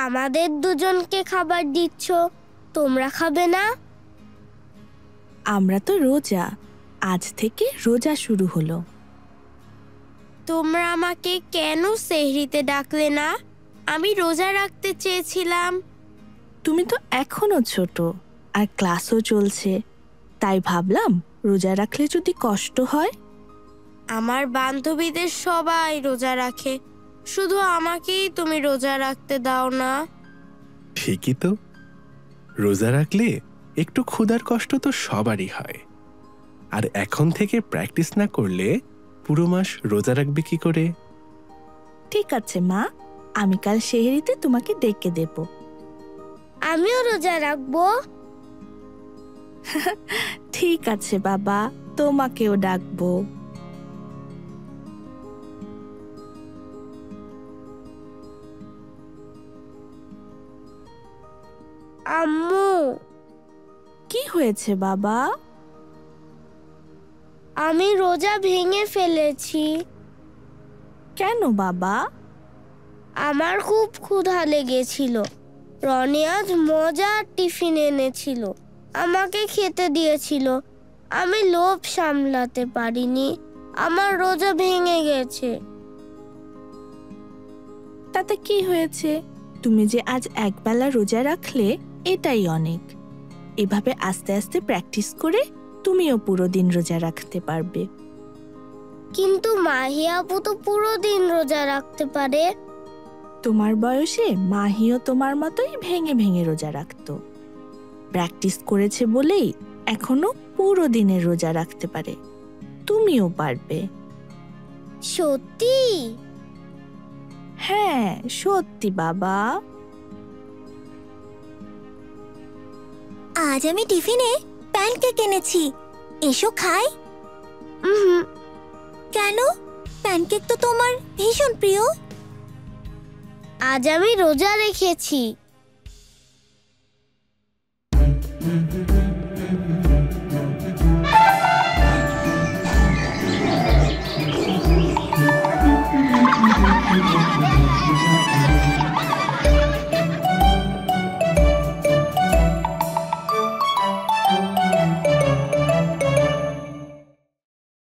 আমাদের দুজনকে খাবার দিচ্ছ, তোমরা খাবে না? আমরা তো রোজা, আজ থেকে রোজা শুরু হলো। তোমরা আমাকে কেন সেহরিতে ডাকলে না? আমি রোজা রাখতে চেয়েছিলাম। তুমি তো এখনো ছোট, আর ক্লাসও চলছে, তাই ভাবলাম রোজা রাখলে যদি কষ্ট হয়। আমার বান্ধবীদের সবাই রোজা রাখে, শুধু আমাকেই তুমি রোজা রাখতে দাও না। ঠিকই তো, রোজা রাখলে একটু ক্ষুধার কষ্ট তো সবারই হয়। আর এখন থেকে প্র্যাকটিস না করলে পুরো মাস রোজা রাখবে কি করে? ঠিক আছে মা, আমি কাল সেহরিতে তোমাকে ডেকে দেব। আমিও রোজা রাখবো। ঠিক আছে বাবা, তোমাকেও ডাকবো। আম্মু, কি হয়েছে বাবা? আমি রোজা ভেঙে ফেলেছি। কেন বাবা? আমার খুব ক্ষুধা লেগেছিল। রনি আজ মজার টিফিন এনেছিল, আমাকে খেতে দিয়েছিল। আমি লোভ সামলাতে পারিনি, আমার রোজা ভেঙে গেছে। তাতে কি হয়েছে? তুমি যে আজ একবেলা রোজা রাখলে, এটাই অনেক। এভাবে আস্তে আস্তে প্র্যাকটিস করে তুমিও পুরো দিন রোজা রাখতে পারবে। কিন্তু মাহি আপু তো পুরো দিন রোজা রাখতে পারে। তোমার বয়সে মাহিও তোমার মতোই ভেঙে ভেঙে রোজা রাখতো। প্র্যাকটিস করেছে বলেই এখনো পুরো দিনের রোজা রাখতে পারে। তুমিও পারবে। সত্যি? হ্যাঁ, সত্যি বাবা। আজ আমি টিফিনে প্যানকেক এনেছি, এসো খাই। কেন? প্যানকেক তো তোমার ভীষণ প্রিয়। আজ আমি রোজা রেখেছি।